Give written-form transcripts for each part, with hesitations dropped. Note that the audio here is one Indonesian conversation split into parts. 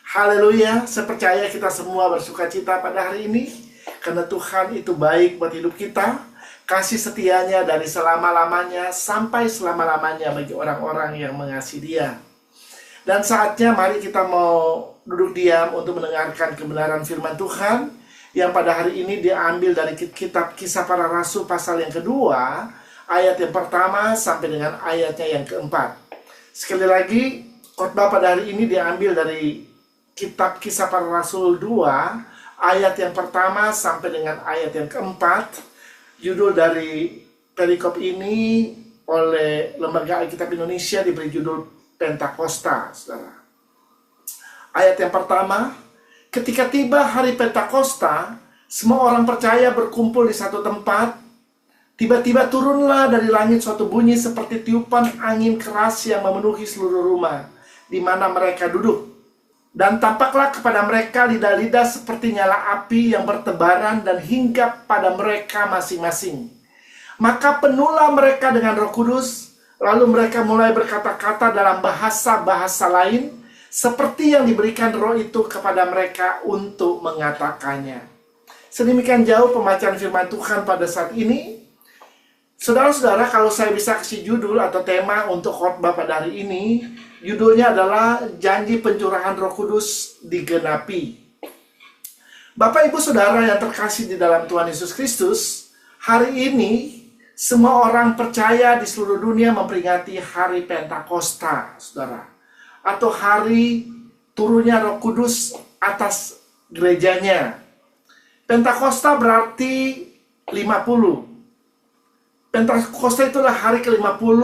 Haleluya, saya percaya kita semua bersuka cita pada hari ini karena Tuhan itu baik buat hidup kita. Kasih setianya dari selama-lamanya sampai selama-lamanya bagi orang-orang yang mengasihi Dia. Dan saatnya mari kita mau duduk diam untuk mendengarkan kebenaran firman Tuhan yang pada hari ini diambil dari kitab Kisah Para Rasul pasal yang kedua, ayat yang pertama sampai dengan ayatnya yang keempat. Sekali lagi, khotbah pada hari ini diambil dari kitab Kisah Para Rasul 2, ayat yang pertama sampai dengan ayat yang keempat. Judul dari perikop ini oleh Lembaga Alkitab Indonesia diberi judul Pentakosta, saudara. Ayat yang pertama, ketika tiba hari Pentakosta, semua orang percaya berkumpul di satu tempat. Tiba-tiba turunlah dari langit suatu bunyi seperti tiupan angin keras yang memenuhi seluruh rumah di mana mereka duduk. Dan tampaklah kepada mereka lidah-lidah seperti nyala api yang bertebaran dan hinggap pada mereka masing-masing. Maka penuhlah mereka dengan Roh Kudus, lalu mereka mulai berkata-kata dalam bahasa-bahasa lain, seperti yang diberikan Roh itu kepada mereka untuk mengatakannya. Sedemikian jauh pembacaan firman Tuhan pada saat ini. Saudara-saudara, kalau saya bisa kasih judul atau tema untuk khotbah pada hari ini, judulnya adalah Janji Pencurahan Roh Kudus Digenapi. Bapak Ibu Saudara yang terkasih di dalam Tuhan Yesus Kristus, hari ini semua orang percaya di seluruh dunia memperingati hari Pentakosta, saudara, atau hari turunnya Roh Kudus atas gerejanya. Pentakosta berarti 50. Pentakosta itulah hari ke-50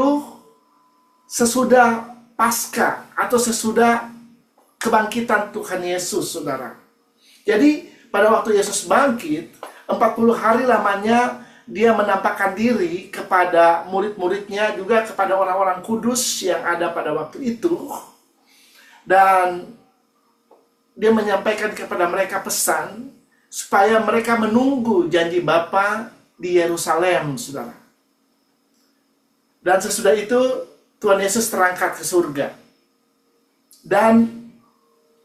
sesudah Paskah atau sesudah kebangkitan Tuhan Yesus, saudara. Jadi pada waktu Yesus bangkit, 40 hari lamanya Dia menampakkan diri kepada murid-muridnya, juga kepada orang-orang kudus yang ada pada waktu itu. Dan Dia menyampaikan kepada mereka pesan supaya mereka menunggu janji Bapa di Yerusalem, saudara. Dan sesudah itu Tuhan Yesus terangkat ke surga. Dan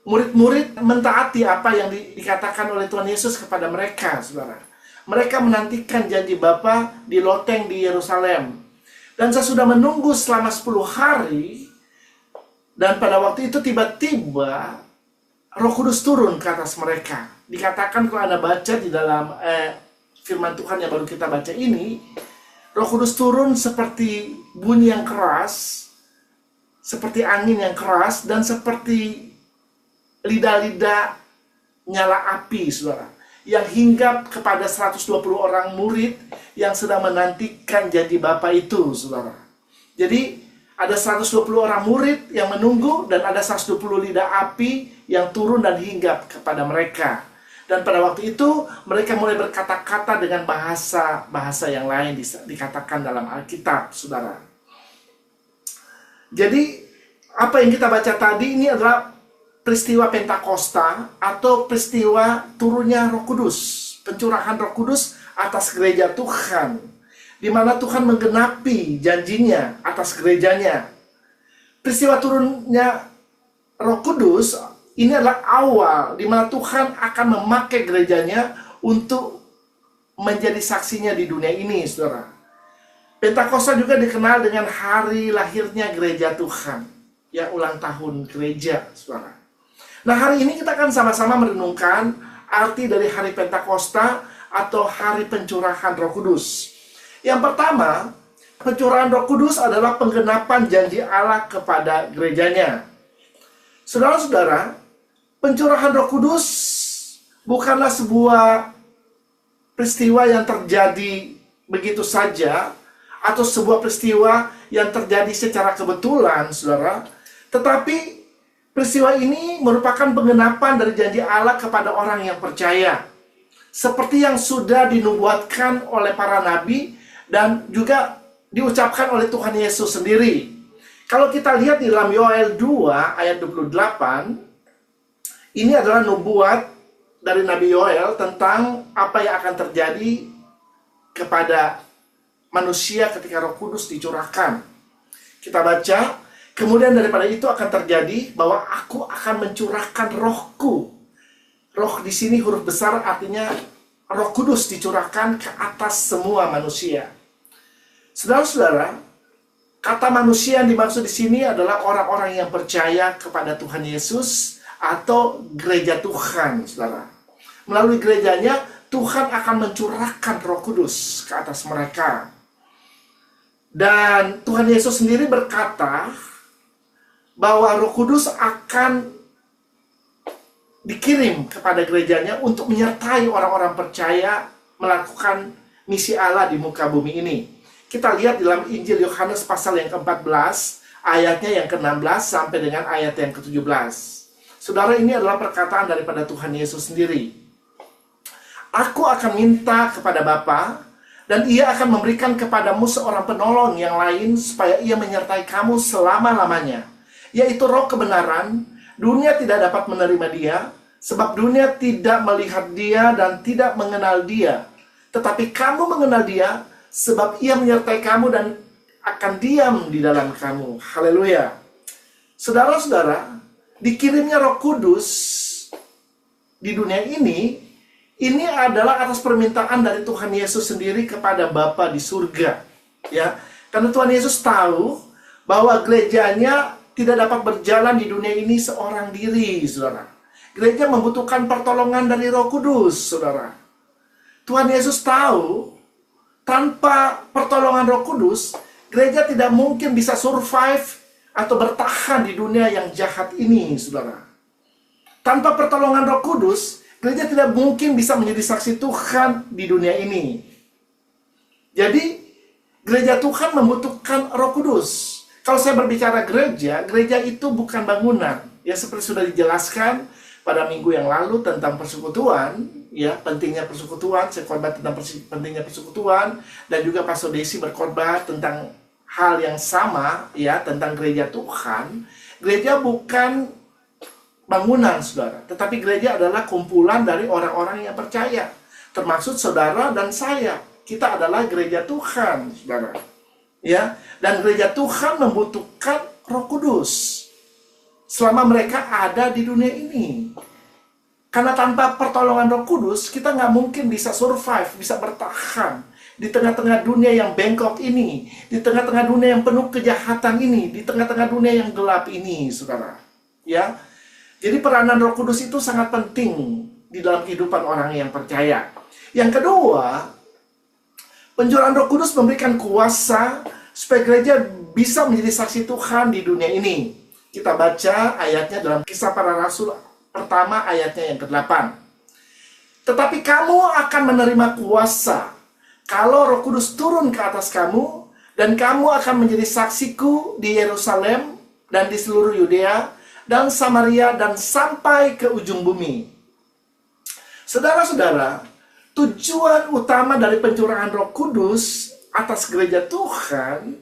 murid-murid mentaati apa yang dikatakan oleh Tuhan Yesus kepada mereka, saudara. Mereka menantikan janji Bapa di loteng di Yerusalem. Dan sesudah menunggu selama 10 hari, dan pada waktu itu tiba-tiba Roh Kudus turun ke atas mereka. Dikatakan kalau Anda baca di dalam firman Tuhan yang baru kita baca ini, Roh Kudus turun seperti bunyi yang keras, seperti angin yang keras, dan seperti lidah-lidah nyala api, saudara, yang hinggap kepada 120 orang murid yang sedang menantikan janji Bapa itu, saudara. Jadi ada 120 orang murid yang menunggu, dan ada 120 lidah api yang turun dan hinggap kepada mereka. Dan pada waktu itu mereka mulai berkata-kata dengan bahasa yang lain dikatakan dalam Alkitab, saudara. Jadi apa yang kita baca tadi ini adalah peristiwa Pentakosta atau peristiwa turunnya Roh Kudus, pencurahan Roh Kudus atas gereja Tuhan, di mana Tuhan menggenapi janjinya atas gerejanya. Peristiwa turunnya Roh Kudus ini adalah awal di mana Tuhan akan memakai gerejanya untuk menjadi saksinya di dunia ini, saudara. Pentakosta juga dikenal dengan hari lahirnya gereja Tuhan, ya, ulang tahun gereja, saudara. Nah, hari ini kita akan sama-sama merenungkan arti dari hari Pentakosta atau hari pencurahan Roh Kudus. Yang pertama, pencurahan Roh Kudus adalah penggenapan janji Allah kepada gerejanya. Saudara-saudara, pencurahan Roh Kudus bukanlah sebuah peristiwa yang terjadi begitu saja, atau sebuah peristiwa yang terjadi secara kebetulan, saudara. Tetapi peristiwa ini merupakan penggenapan dari janji Allah kepada orang yang percaya, seperti yang sudah dinubuatkan oleh para nabi dan juga diucapkan oleh Tuhan Yesus sendiri. Kalau kita lihat di dalam Yoel 2 ayat 28, ini adalah nubuat dari Nabi Yoel tentang apa yang akan terjadi kepada manusia ketika Roh Kudus dicurahkan. Kita baca, Kemudian daripada itu akan terjadi bahwa aku akan mencurahkan rohku. Roh di sini huruf besar artinya Roh Kudus dicurahkan ke atas semua manusia. Saudara-saudara, kata manusia yang dimaksud di sini adalah orang-orang yang percaya kepada Tuhan Yesus atau gereja Tuhan, saudara. Melalui gerejanya, Tuhan akan mencurahkan Roh Kudus ke atas mereka. Dan Tuhan Yesus sendiri berkata bahwa Roh Kudus akan dikirim kepada gerejanya untuk menyertai orang-orang percaya melakukan misi Allah di muka bumi ini. Kita lihat dalam Injil Yohanes pasal yang ke-14, ayatnya yang ke-16 sampai dengan ayat yang ke-17. Saudara, ini adalah perkataan daripada Tuhan Yesus sendiri. Aku akan minta kepada Bapa, dan ia akan memberikan kepadamu seorang penolong yang lain supaya ia menyertai kamu selama-lamanya, yaitu Roh kebenaran. Dunia tidak dapat menerima dia, sebab dunia tidak melihat dia dan tidak mengenal dia. Tetapi kamu mengenal dia, sebab ia menyertai kamu dan akan diam di dalam kamu. Haleluya. Saudara-saudara, dikirimnya Roh Kudus di dunia ini adalah atas permintaan dari Tuhan Yesus sendiri kepada Bapa di surga. Ya, karena Tuhan Yesus tahu bahwa gerejanya tidak dapat berjalan di dunia ini seorang diri, saudara. Gereja membutuhkan pertolongan dari Roh Kudus, saudara. Tuhan Yesus tahu, tanpa pertolongan Roh Kudus, gereja tidak mungkin bisa survive atau bertahan di dunia yang jahat ini, saudara. Tanpa pertolongan Roh Kudus, gereja tidak mungkin bisa menjadi saksi Tuhan di dunia ini. Jadi, gereja Tuhan membutuhkan Roh Kudus. Kalau saya berbicara gereja, gereja itu bukan bangunan. Ya, seperti sudah dijelaskan pada minggu yang lalu tentang persekutuan, ya, pentingnya persekutuan, saya khotbah tentang pentingnya persekutuan, dan juga Pastor Desi berkhotbah tentang hal yang sama, ya, tentang gereja Tuhan. Gereja bukan bangunan, saudara, tetapi gereja adalah kumpulan dari orang-orang yang percaya, termasuk saudara dan saya. Kita adalah gereja Tuhan, saudara. Ya, dan gereja Tuhan membutuhkan Roh Kudus selama mereka ada di dunia ini. Karena tanpa pertolongan Roh Kudus, kita nggak mungkin bisa survive, bisa bertahan di tengah-tengah dunia yang bengkok ini, di tengah-tengah dunia yang penuh kejahatan ini, di tengah-tengah dunia yang gelap ini, saudara. Ya, jadi peranan Roh Kudus itu sangat penting di dalam kehidupan orang yang percaya. Yang kedua, pencurahan Roh Kudus memberikan kuasa supaya gereja bisa menjadi saksi Tuhan di dunia ini. Kita baca ayatnya dalam Kisah Para Rasul pertama ayatnya yang ke-8. Tetapi kamu akan menerima kuasa kalau Roh Kudus turun ke atas kamu, dan kamu akan menjadi saksiku di Yerusalem dan di seluruh Yudea dan Samaria dan sampai ke ujung bumi. Saudara-saudara, tujuan utama dari pencurahan Roh Kudus atas gereja Tuhan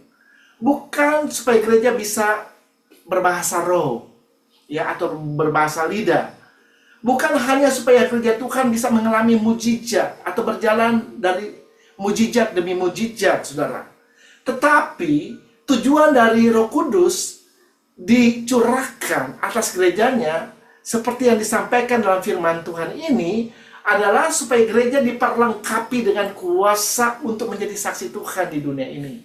bukan supaya gereja bisa berbahasa roh, ya, atau berbahasa lidah. Bukan hanya supaya gereja Tuhan bisa mengalami mujizat atau berjalan dari mujizat demi mujizat, saudara. Tetapi tujuan dari Roh Kudus dicurahkan atas gerejanya seperti yang disampaikan dalam firman Tuhan ini adalah supaya gereja diperlengkapi dengan kuasa untuk menjadi saksi Tuhan di dunia ini.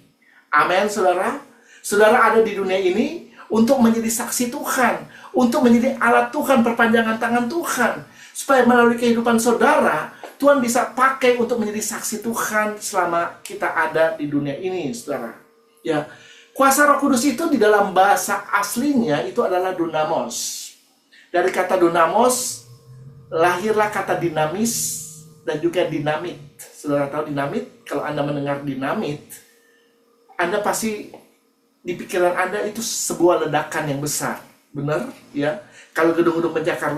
Amin, saudara. Saudara ada di dunia ini untuk menjadi saksi Tuhan, untuk menjadi alat Tuhan, perpanjangan tangan Tuhan, supaya melalui kehidupan saudara, Tuhan bisa pakai untuk menjadi saksi Tuhan selama kita ada di dunia ini, saudara. Ya, kuasa Roh Kudus itu di dalam bahasa aslinya itu adalah dunamos. Dari kata dunamos lahirlah kata dinamis dan juga dinamit. Saudara tahu dinamit? Kalau Anda mendengar dinamit, Anda pasti di pikiran Anda itu sebuah ledakan yang besar. Benar? Ya. Kalau gedung-gedung pencakar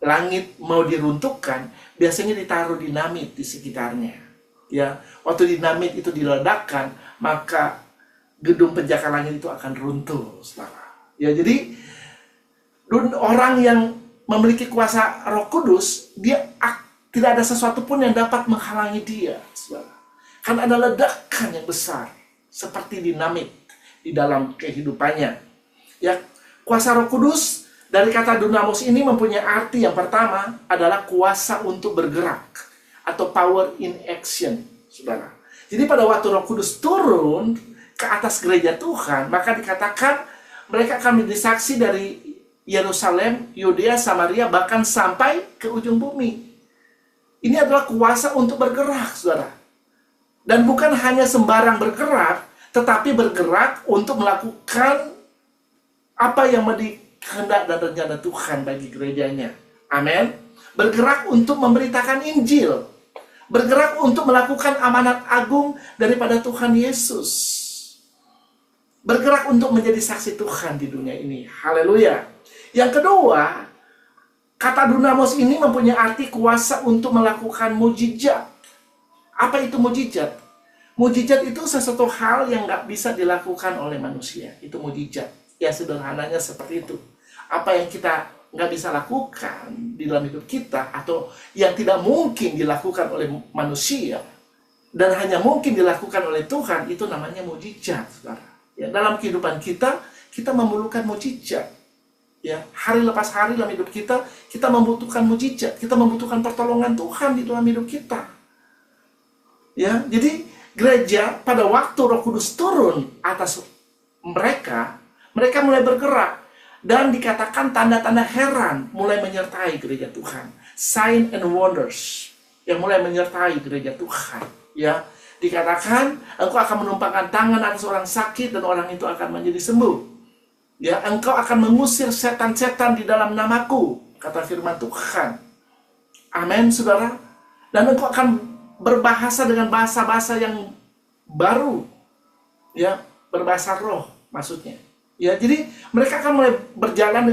langit mau diruntuhkan, biasanya ditaruh dinamit di sekitarnya. Ya. Waktu dinamit itu diledakkan, maka gedung pencakar langit itu akan runtuh, saudara. Ya, jadi orang yang memiliki kuasa Roh Kudus, dia tidak ada sesuatu pun yang dapat menghalangi dia, saudara. Kan ada ledakan yang besar seperti dinamit di dalam kehidupannya. Ya, kuasa Roh Kudus dari kata dunamos ini mempunyai arti yang pertama adalah kuasa untuk bergerak atau power in action, saudara. Jadi pada waktu Roh Kudus turun ke atas gereja Tuhan, maka dikatakan mereka akan menjadi saksi dari Yerusalem, Yudea, Samaria, bahkan sampai ke ujung bumi. Ini adalah kuasa untuk bergerak, saudara. Dan bukan hanya sembarang bergerak, tetapi bergerak untuk melakukan apa yang menjadi kehendak dan rencana Tuhan bagi gerejanya. Amin. Bergerak untuk memberitakan Injil. Bergerak untuk melakukan amanat agung daripada Tuhan Yesus. Bergerak untuk menjadi saksi Tuhan di dunia ini. Haleluya. Yang kedua, kata dunamos ini mempunyai arti kuasa untuk melakukan mujizat. Apa itu mujizat? Mujizat itu sesuatu hal yang nggak bisa dilakukan oleh manusia. Itu mujizat. Ya sederhananya seperti itu. Apa yang kita nggak bisa lakukan di dalam hidup kita, atau yang tidak mungkin dilakukan oleh manusia, dan hanya mungkin dilakukan oleh Tuhan, itu namanya mujizat, saudara. Ya, dalam kehidupan kita, kita memerlukan mujizat. Ya, hari lepas hari dalam hidup kita, kita membutuhkan mujizat, kita membutuhkan pertolongan Tuhan di dalam hidup kita. Ya, jadi gereja pada waktu Roh Kudus turun atas mereka mulai bergerak dan dikatakan tanda-tanda heran mulai menyertai gereja Tuhan. Sign and wonders yang mulai menyertai gereja Tuhan. Ya, dikatakan engkau akan menumpangkan tangan atas orang sakit dan orang itu akan menjadi sembuh. Ya, engkau akan mengusir setan-setan di dalam namaku, kata firman Tuhan. Amin, saudara. Dan engkau akan berbahasa dengan bahasa-bahasa yang baru. Ya, berbahasa roh maksudnya. Ya, jadi mereka akan mulai berjalan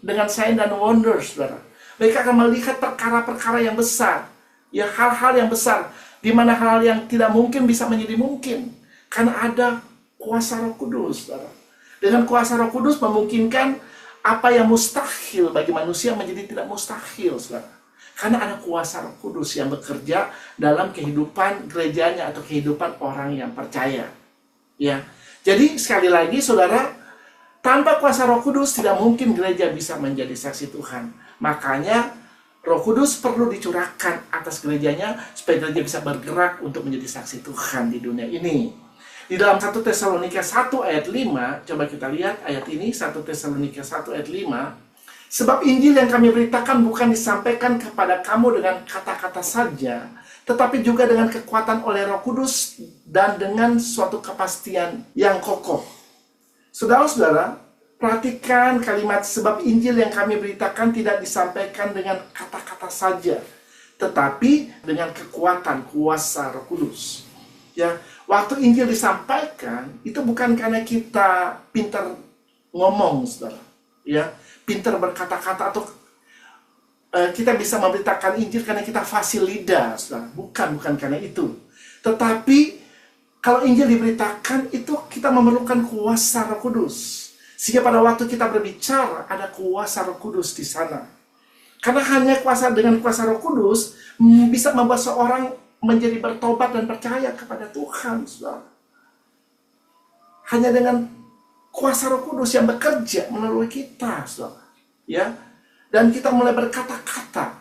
dengan sign dan wonders, saudara. Mereka akan melihat perkara-perkara yang besar. Ya, hal-hal yang besar, di mana hal yang tidak mungkin bisa menjadi mungkin. Karena ada kuasa Roh Kudus, saudara. Dengan kuasa Roh Kudus memungkinkan apa yang mustahil bagi manusia menjadi tidak mustahil, saudara. Karena ada kuasa Roh Kudus yang bekerja dalam kehidupan gerejanya atau kehidupan orang yang percaya. Ya, jadi sekali lagi, saudara, tanpa kuasa Roh Kudus tidak mungkin gereja bisa menjadi saksi Tuhan. Makanya Roh Kudus perlu dicurahkan atas gerejanya supaya gereja bisa bergerak untuk menjadi saksi Tuhan di dunia ini. Di dalam 1 Tesalonika 1 ayat 5, coba kita lihat ayat ini, 1 Tesalonika 1 ayat 5. Sebab Injil yang kami beritakan bukan disampaikan kepada kamu dengan kata-kata saja, tetapi juga dengan kekuatan oleh Roh Kudus dan dengan suatu kepastian yang kokoh. Saudara-saudara, perhatikan kalimat sebab Injil yang kami beritakan tidak disampaikan dengan kata-kata saja, tetapi dengan kekuatan kuasa Roh Kudus. Ya, waktu Injil disampaikan itu bukan karena kita pintar ngomong, saudara. Ya, pintar berkata-kata atau kita bisa memberitakan Injil karena kita fasih lidah, saudara. Bukan karena itu. Tetapi kalau Injil diberitakan itu kita memerlukan kuasa Roh Kudus. Sehingga pada waktu kita berbicara ada kuasa Roh Kudus di sana. Karena hanya dengan kuasa Roh Kudus bisa membuat seorang menjadi bertobat dan percaya kepada Tuhan, saudara. Hanya dengan kuasa Roh Kudus yang bekerja melalui kita, saudara. Ya, dan kita mulai berkata-kata.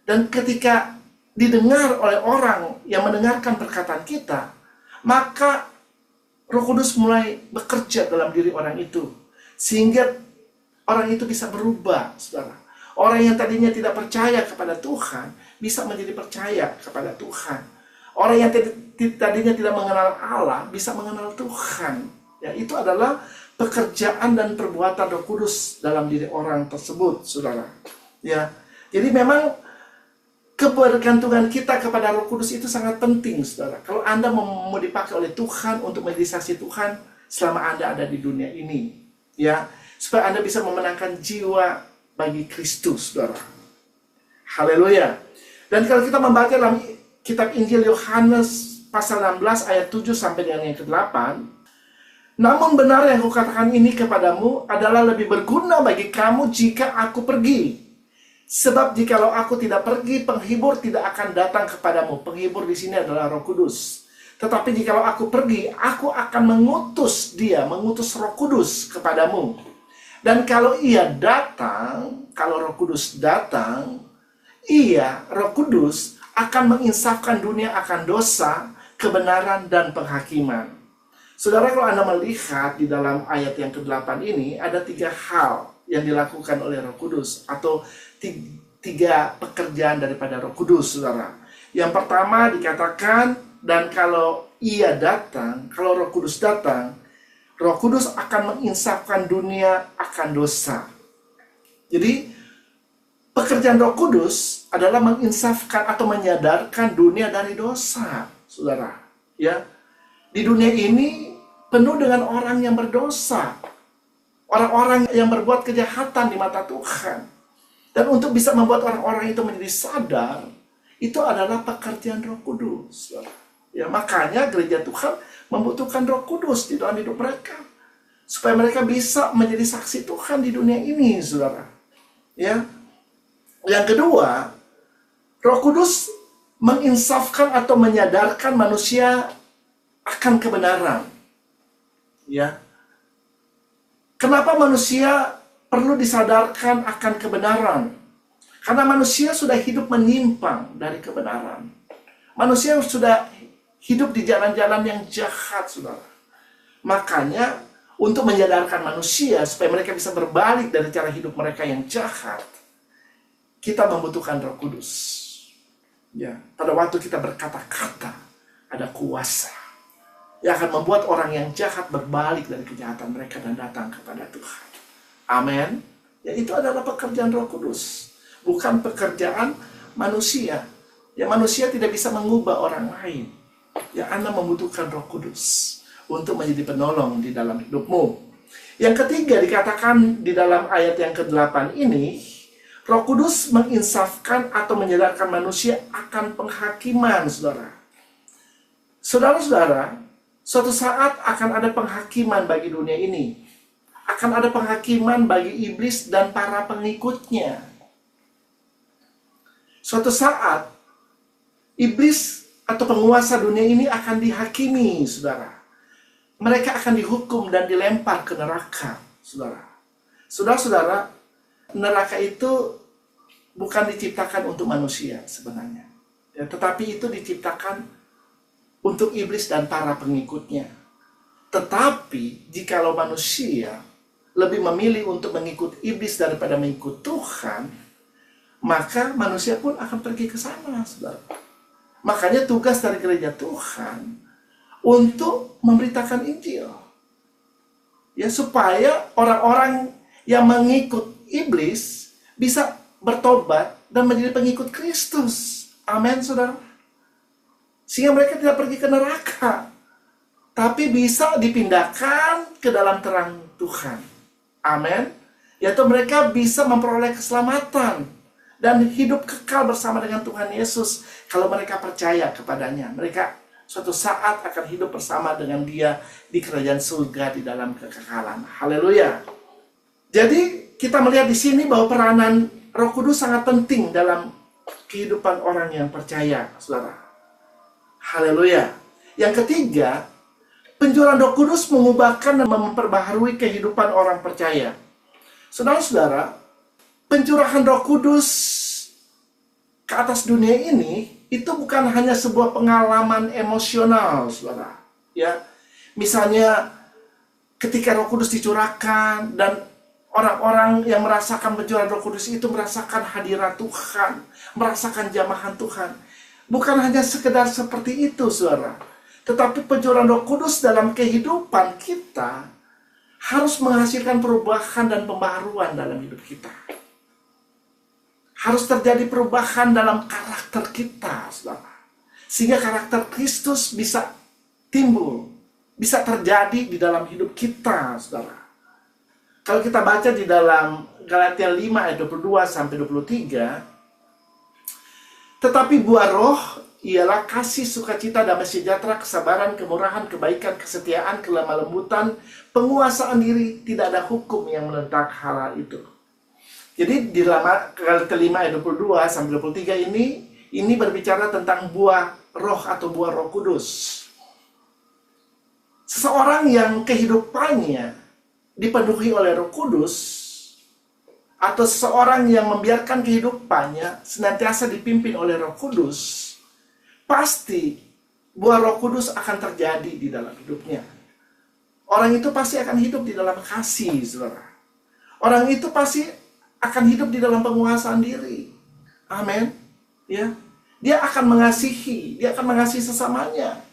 Dan ketika didengar oleh orang yang mendengarkan perkataan kita, maka Roh Kudus mulai bekerja dalam diri orang itu. Sehingga orang itu bisa berubah, saudara. Orang yang tadinya tidak percaya kepada Tuhan bisa menjadi percaya kepada Tuhan. Orang yang tadinya tidak mengenal Allah bisa mengenal Tuhan. Ya, itu adalah pekerjaan dan perbuatan Roh Kudus dalam diri orang tersebut, saudara. Ya, jadi memang kebergantungan kita kepada Roh Kudus itu sangat penting, saudara. Kalau Anda mau dipakai oleh Tuhan untuk menjadi saksi Tuhan selama Anda ada di dunia ini, ya, supaya Anda bisa memenangkan jiwa bagi Kristus, saudara. Haleluya. Dan kalau kita membaca dalam kitab Injil Yohanes pasal 16 ayat 7 sampai dengan yang ke-8, namun benar yang kukatakan ini kepadamu adalah lebih berguna bagi kamu jika aku pergi. Sebab jikalau aku tidak pergi, penghibur tidak akan datang kepadamu. Penghibur di sini adalah Roh Kudus. Tetapi jikalau aku pergi, aku akan mengutus dia, mengutus Roh Kudus kepadamu. Dan kalau ia datang, kalau Roh Kudus datang, Roh Kudus, akan menginsafkan dunia akan dosa, kebenaran, dan penghakiman. Saudara, kalau Anda melihat di dalam ayat yang ke-8 ini, ada 3 hal yang dilakukan oleh Roh Kudus, atau 3 pekerjaan daripada Roh Kudus, saudara. Yang pertama dikatakan, dan kalau ia datang, kalau Roh Kudus datang, Roh Kudus akan menginsafkan dunia akan dosa. Jadi, pekerjaan Roh Kudus adalah menginsafkan atau menyadarkan dunia dari dosa, saudara. Ya, di dunia ini penuh dengan orang yang berdosa, orang-orang yang berbuat kejahatan di mata Tuhan. Dan untuk bisa membuat orang-orang itu menjadi sadar, itu adalah pekerjaan Roh Kudus, saudara. Ya, makanya gereja Tuhan membutuhkan Roh Kudus di dalam hidup mereka, supaya mereka bisa menjadi saksi Tuhan di dunia ini, saudara. Ya. Yang kedua, Roh Kudus menginsafkan atau menyadarkan manusia akan kebenaran. Ya. Kenapa manusia perlu disadarkan akan kebenaran? Karena manusia sudah hidup menyimpang dari kebenaran. Manusia sudah hidup di jalan-jalan yang jahat, saudara. Makanya, untuk menyadarkan manusia supaya mereka bisa berbalik dari cara hidup mereka yang jahat, kita membutuhkan Roh Kudus. Ya, pada waktu kita berkata-kata, ada kuasa yang akan membuat orang yang jahat berbalik dari kejahatan mereka dan datang kepada Tuhan. Amin. Ya, itu adalah pekerjaan Roh Kudus, bukan pekerjaan manusia. Ya, manusia tidak bisa mengubah orang lain. Ya, Anda membutuhkan Roh Kudus untuk menjadi penolong di dalam hidupmu. Yang ketiga dikatakan di dalam ayat yang ke-8 ini, Roh Kudus menginsafkan atau menyadarkan manusia akan penghakiman, saudara. Saudara-saudara, suatu saat akan ada penghakiman bagi dunia ini. Akan ada penghakiman bagi iblis dan para pengikutnya. Suatu saat, iblis atau penguasa dunia ini akan dihakimi, saudara. Mereka akan dihukum dan dilempar ke neraka, saudara. Saudara-saudara, neraka itu bukan diciptakan untuk manusia sebenarnya. Ya, tetapi itu diciptakan untuk iblis dan para pengikutnya. Tetapi, jikalau manusia lebih memilih untuk mengikut iblis daripada mengikut Tuhan, maka manusia pun akan pergi ke sana, saudara. Makanya tugas dari gereja Tuhan untuk memberitakan Injil. Ya, supaya orang-orang yang mengikut iblis bisa bertobat dan menjadi pengikut Kristus. Amin, saudara. Sehingga mereka tidak pergi ke neraka, tapi bisa dipindahkan ke dalam terang Tuhan. Amin. Yaitu mereka bisa memperoleh keselamatan dan hidup kekal bersama dengan Tuhan Yesus. Kalau mereka percaya kepadanya, mereka suatu saat akan hidup bersama dengan Dia di kerajaan surga di dalam kekekalan. Haleluya. Jadi kita melihat di sini bahwa peranan Roh Kudus sangat penting dalam kehidupan orang yang percaya, saudara. Haleluya. Yang ketiga, pencurahan Roh Kudus mengubahkan dan memperbaharui kehidupan orang percaya. Saudara-saudara, pencurahan Roh Kudus ke atas dunia ini itu bukan hanya sebuah pengalaman emosional, saudara. Ya, misalnya ketika Roh Kudus dicurahkan dan orang-orang yang merasakan pencurahan Roh Kudus itu merasakan hadirat Tuhan, merasakan jamahan Tuhan. Bukan hanya sekedar seperti itu, saudara. Tetapi pencurahan Roh Kudus dalam kehidupan kita harus menghasilkan perubahan dan pembaharuan dalam hidup kita. Harus terjadi perubahan dalam karakter kita, saudara. Sehingga karakter Kristus bisa timbul, bisa terjadi di dalam hidup kita, saudara. Kalau kita baca di dalam Galatia 5 ayat 22 sampai 23, tetapi buah roh ialah kasih, sukacita, damai sejahtera, kesabaran, kemurahan, kebaikan, kesetiaan, kelemah lembutan, penguasaan diri. Tidak ada hukum yang menentang hal itu. Jadi di dalam Galatia 5 ayat 22 sampai 23 ini berbicara tentang buah roh atau buah Roh Kudus. Seseorang yang kehidupannya dipenuhi oleh Roh Kudus, atau seseorang yang membiarkan kehidupannya senantiasa dipimpin oleh Roh Kudus, pasti buah Roh Kudus akan terjadi di dalam hidupnya. Orang itu pasti akan hidup di dalam kasih, saudara. Orang itu pasti akan hidup di dalam penguasaan diri. Amin. Ya, dia akan mengasihi, dia akan mengasihi sesamanya.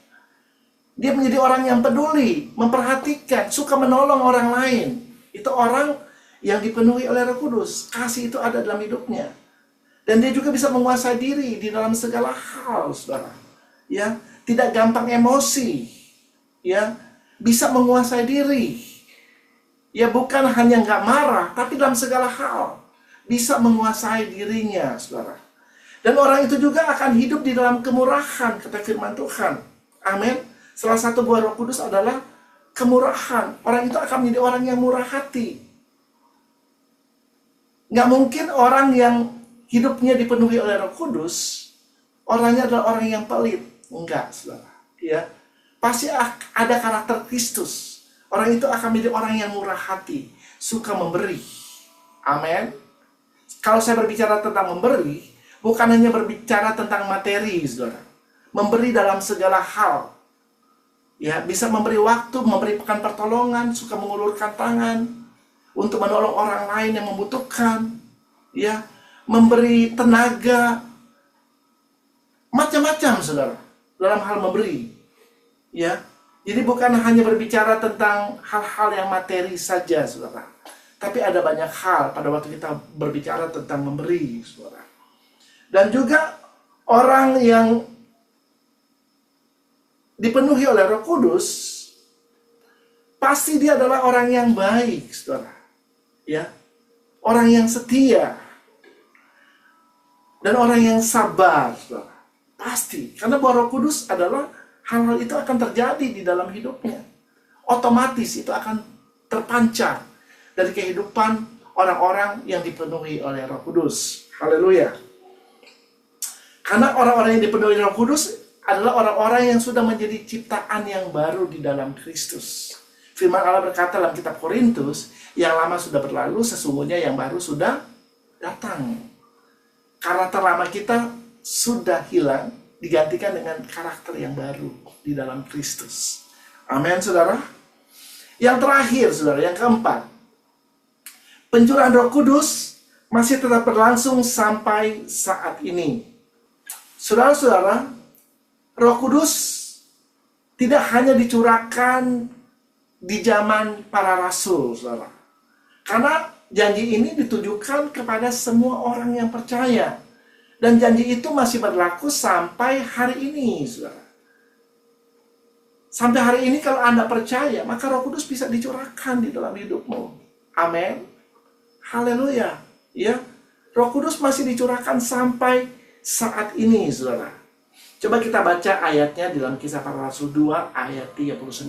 Dia menjadi orang yang peduli, memperhatikan, suka menolong orang lain. Itu orang yang dipenuhi oleh Roh Kudus. Kasih itu ada dalam hidupnya. Dan dia juga bisa menguasai diri di dalam segala hal, saudara. Ya, tidak gampang emosi. Ya, bisa menguasai diri. Ya, bukan hanya nggak marah, tapi dalam segala hal bisa menguasai dirinya, saudara. Dan orang itu juga akan hidup di dalam kemurahan, kata firman Tuhan. Amin. Salah satu buah Roh Kudus adalah kemurahan. Orang itu akan menjadi orang yang murah hati. Nggak mungkin orang yang hidupnya dipenuhi oleh Roh Kudus, orangnya adalah orang yang pelit. Enggak, saudara. Ya, pasti ada karakter Kristus. Orang itu akan menjadi orang yang murah hati, suka memberi. Amin. Kalau saya berbicara tentang memberi, bukan hanya berbicara tentang materi, saudara. Memberi dalam segala hal. Ya, bisa memberi waktu, memberikan pertolongan, suka mengulurkan tangan untuk menolong orang lain yang membutuhkan. Ya, memberi tenaga, macam-macam, saudara, dalam hal memberi. Ya, jadi bukan hanya berbicara tentang hal-hal yang materi saja, saudara. Tapi ada banyak hal pada waktu kita berbicara tentang memberi, saudara. Dan juga orang yang dipenuhi oleh Roh Kudus, pasti dia adalah orang yang baik, saudara. Ya, orang yang setia dan orang yang sabar, saudara. Pasti, karena buah Roh Kudus adalah hal-hal itu akan terjadi di dalam hidupnya. Otomatis itu akan terpancar dari kehidupan orang-orang yang dipenuhi oleh Roh Kudus. Haleluya. Karena orang-orang yang dipenuhi Roh Kudus adalah orang-orang yang sudah menjadi ciptaan yang baru di dalam Kristus. Firman Allah berkata dalam kitab Korintus, yang lama sudah berlalu, sesungguhnya yang baru sudah datang. Karakter lama kita sudah hilang, digantikan dengan karakter yang baru di dalam Kristus. Amin, saudara. Yang terakhir, saudara, yang keempat, pencurahan Roh Kudus masih tetap berlangsung sampai saat ini. Saudara-saudara, Roh Kudus tidak hanya dicurahkan di zaman para rasul, saudara. Karena janji ini ditujukan kepada semua orang yang percaya. Dan janji itu masih berlaku sampai hari ini, saudara. Sampai hari ini kalau Anda percaya, maka Roh Kudus bisa dicurahkan di dalam hidupmu. Amin. Haleluya. Ya, Roh Kudus masih dicurahkan sampai saat ini, saudara. Coba kita baca ayatnya di dalam Kisah Para Rasul 2 ayat 39.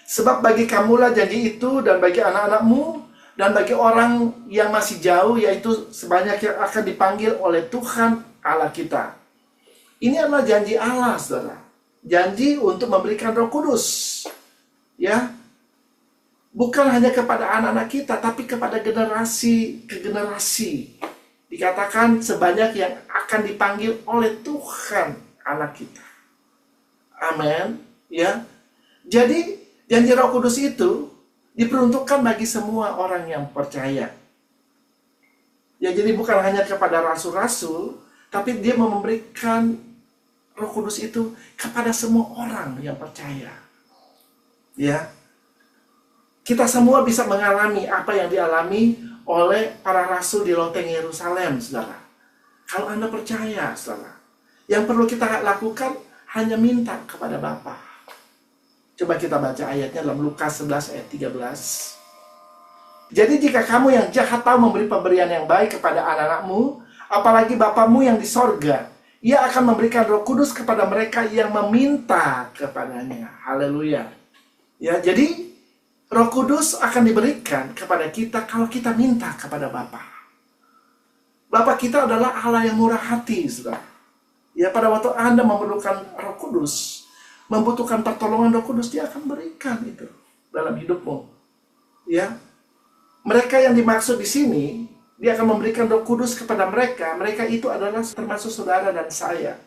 Sebab bagi kamulah janji itu, dan bagi anak-anakmu, dan bagi orang yang masih jauh, yaitu sebanyak yang akan dipanggil oleh Tuhan Allah kita. Ini adalah janji Allah, saudara. Janji untuk memberikan Roh Kudus. Ya, bukan hanya kepada anak-anak kita, tapi kepada generasi ke generasi. Dikatakan sebanyak yang akan dipanggil oleh Tuhan Allah kita. Amin. Ya. Jadi janji Roh Kudus itu diperuntukkan bagi semua orang yang percaya. Ya, jadi bukan hanya kepada rasul-rasul, tapi dia memberikan Roh Kudus itu kepada semua orang yang percaya. Ya. Kita semua bisa mengalami apa yang dialami oleh para rasul di loteng Yerusalem, saudara. Kalau Anda percaya, saudara, yang perlu kita lakukan hanya minta kepada Bapa. Coba kita baca ayatnya dalam Lukas 11 ayat 13. Jadi jika kamu yang jahat tahu memberi pemberian yang baik kepada anak-anakmu, apalagi Bapamu yang di sorga, Ia akan memberikan Roh Kudus kepada mereka yang meminta kepadanya. Haleluya. Ya, jadi Roh Kudus akan diberikan kepada kita kalau kita minta kepada Bapa. Bapa kita adalah Allah yang murah hati, saudara. Ya, pada waktu Anda memerlukan Roh Kudus, membutuhkan pertolongan Roh Kudus, Dia akan berikan itu dalam hidupmu. Ya, mereka yang dimaksud di sini, Dia akan memberikan Roh Kudus kepada mereka. Mereka itu adalah termasuk saudara dan saya.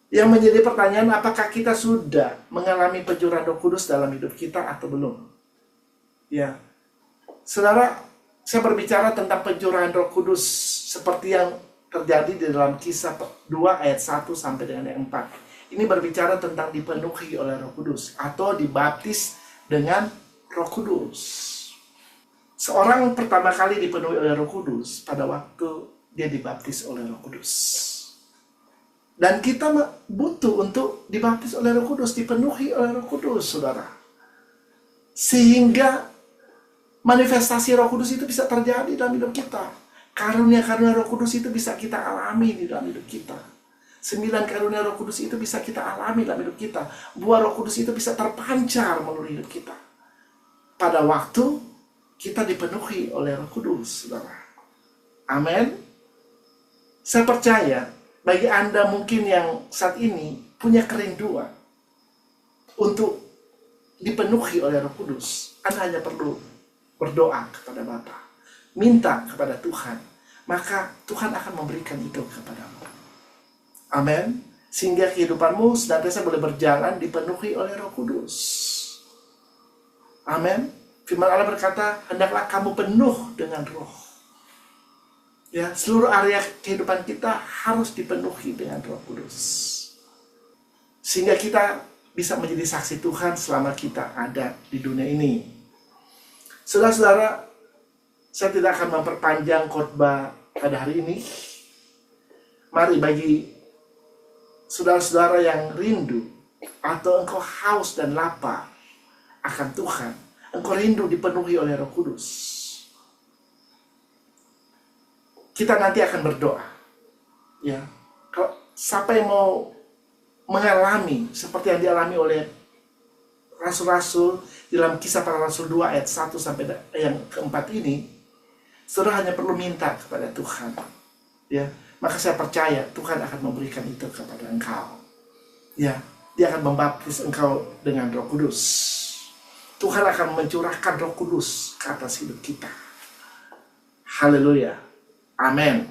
Yang menjadi pertanyaan, apakah kita sudah mengalami pencurahan Roh Kudus dalam hidup kita atau belum? Ya, saudara, saya berbicara tentang pencurahan Roh Kudus seperti yang terjadi di dalam Kisah 2 ayat 1 sampai dengan yang 4. Ini berbicara tentang dipenuhi oleh Roh Kudus atau dibaptis dengan Roh Kudus. Seorang pertama kali dipenuhi oleh Roh Kudus pada waktu dia dibaptis oleh Roh Kudus. Dan kita butuh untuk dibaptis oleh Roh Kudus, dipenuhi oleh Roh Kudus, saudara. Sehingga manifestasi Roh Kudus itu bisa terjadi dalam hidup kita. Karunia-karunia Roh Kudus itu bisa kita alami di dalam hidup kita. 9 karunia Roh Kudus itu bisa kita alami dalam hidup kita. Buah Roh Kudus itu bisa terpancar melalui hidup kita. Pada waktu kita dipenuhi oleh Roh Kudus, saudara. Amin. Saya percaya bagi Anda mungkin yang saat ini punya kerinduan untuk dipenuhi oleh Roh Kudus, Anda hanya perlu berdoa kepada Bapa, minta kepada Tuhan, maka Tuhan akan memberikan itu kepadamu. Amin. Sehingga kehidupanmu senantiasa boleh berjalan dipenuhi oleh Roh Kudus. Amin. Firman Allah berkata, hendaklah kamu penuh dengan Roh. Ya, seluruh area kehidupan kita harus dipenuhi dengan Roh Kudus. Sehingga kita bisa menjadi saksi Tuhan selama kita ada di dunia ini. Saudara-saudara, saya tidak akan memperpanjang khotbah pada hari ini. Mari bagi saudara-saudara yang rindu atau engkau haus dan lapar akan Tuhan, engkau rindu dipenuhi oleh Roh Kudus, kita nanti akan berdoa. Ya, kalau siapa yang mau mengalami seperti yang dialami oleh rasul-rasul dalam Kisah Para Rasul 2 ayat 1 sampai yang keempat ini, saudara hanya perlu minta kepada Tuhan. Ya, maka saya percaya Tuhan akan memberikan itu kepada engkau. Ya, Dia akan membaptis engkau dengan Roh Kudus. Tuhan akan mencurahkan Roh Kudus ke atas hidup kita. Haleluya. Amin.